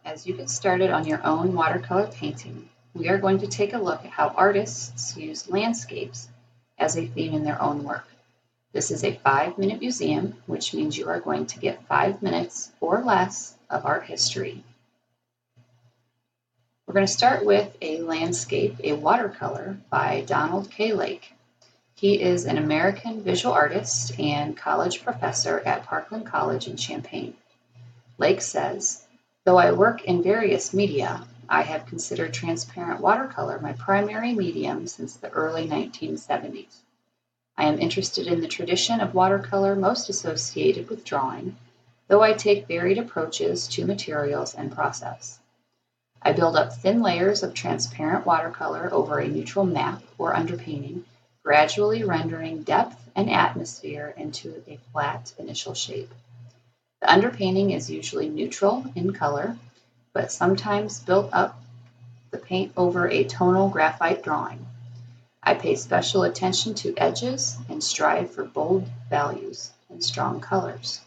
As you get started on your own watercolor painting, we are going to take a look at how artists use landscapes as a theme in their own work. This is a 5-minute museum, which means you are going to get 5 minutes or less of art history. We're going to start with a landscape, a watercolor by Donald K. Lake. He is an American visual artist and college professor at Parkland College in Champaign. Lake says, "Though I work in various media, I have considered transparent watercolor my primary medium since the early 1970s. I am interested in the tradition of watercolor most associated with drawing, though I take varied approaches to materials and process. I build up thin layers of transparent watercolor over a neutral map or underpainting, gradually rendering depth and atmosphere into a flat initial shape. The underpainting is usually neutral in color, but sometimes built up the paint over a tonal graphite drawing. I pay special attention to edges and strive for bold values and strong colors.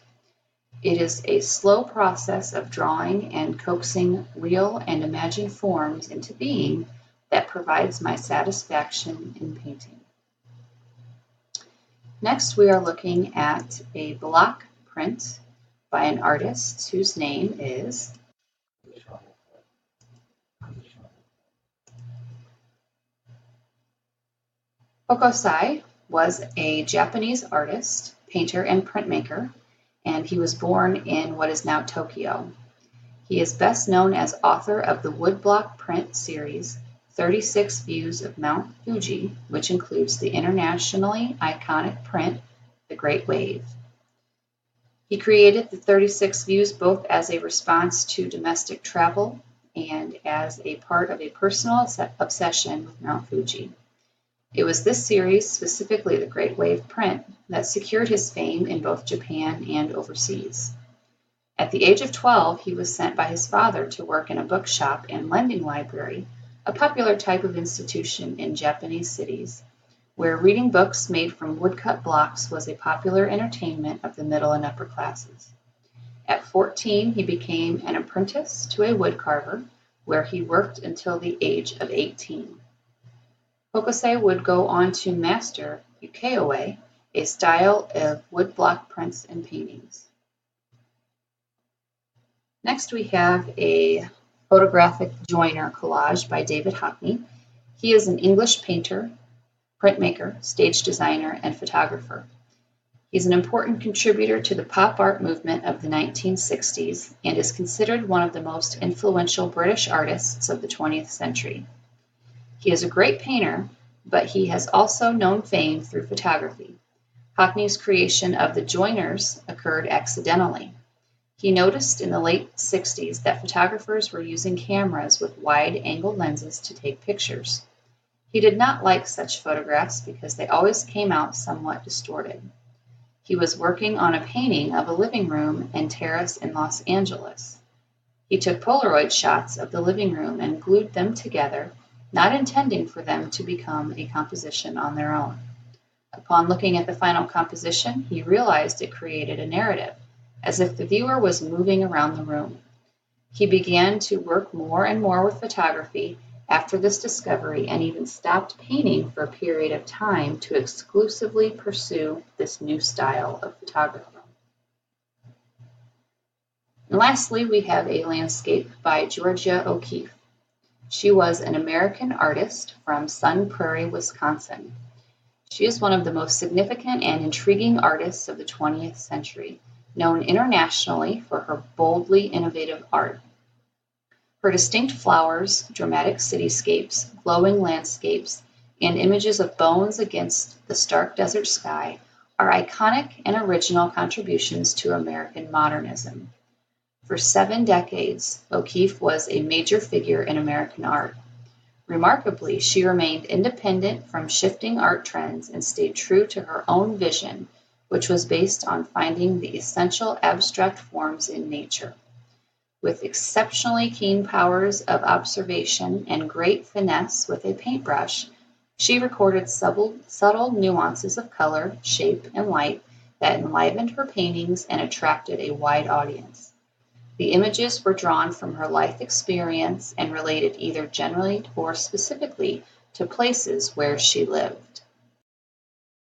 It is a slow process of drawing and coaxing real and imagined forms into being that provides my satisfaction in painting." Next, we are looking at a block print by an artist whose name is Hokusai. Was a Japanese artist, painter, and printmaker, and he was born in what is now Tokyo. He is best known as author of the woodblock print series 36 Views of Mount Fuji, which includes the internationally iconic print, The Great Wave. He created the 36 views both as a response to domestic travel and as a part of a personal obsession with Mount Fuji. It was this series, specifically the Great Wave print, that secured his fame in both Japan and overseas. At the age of 12, he was sent by his father to work in a bookshop and lending library, a popular type of institution in Japanese cities, where reading books made from woodcut blocks was a popular entertainment of the middle and upper classes. At 14, he became an apprentice to a woodcarver, where he worked until the age of 18. Hokusai would go on to master ukiyo-e, a style of woodblock prints and paintings. Next, we have a photographic joiner collage by David Hockney. He is an English painter, printmaker, stage designer, and photographer. He's an important contributor to the pop art movement of the 1960s and is considered one of the most influential British artists of the 20th century. He is a great painter, but he has also known fame through photography. Hockney's creation of the joiners occurred accidentally. He noticed in the late 60s that photographers were using cameras with wide-angle lenses to take pictures. He did not like such photographs because they always came out somewhat distorted. He was working on a painting of a living room and terrace in Los Angeles. He took Polaroid shots of the living room and glued them together, not intending for them to become a composition on their own. Upon looking at the final composition, he realized it created a narrative, as if the viewer was moving around the room. He began to work more and more with photography after this discovery and even stopped painting for a period of time to exclusively pursue this new style of photography. And lastly, we have a landscape by Georgia O'Keeffe. She was an American artist from Sun Prairie, Wisconsin. She is one of the most significant and intriguing artists of the 20th century, known internationally for her boldly innovative art. Her distinct flowers, dramatic cityscapes, glowing landscapes, and images of bones against the stark desert sky are iconic and original contributions to American modernism. For 7 decades, O'Keeffe was a major figure in American art. Remarkably, she remained independent from shifting art trends and stayed true to her own vision, which was based on finding the essential abstract forms in nature. With exceptionally keen powers of observation and great finesse with a paintbrush, she recorded subtle nuances of color, shape, and light that enlivened her paintings and attracted a wide audience. The images were drawn from her life experience and related either generally or specifically to places where she lived.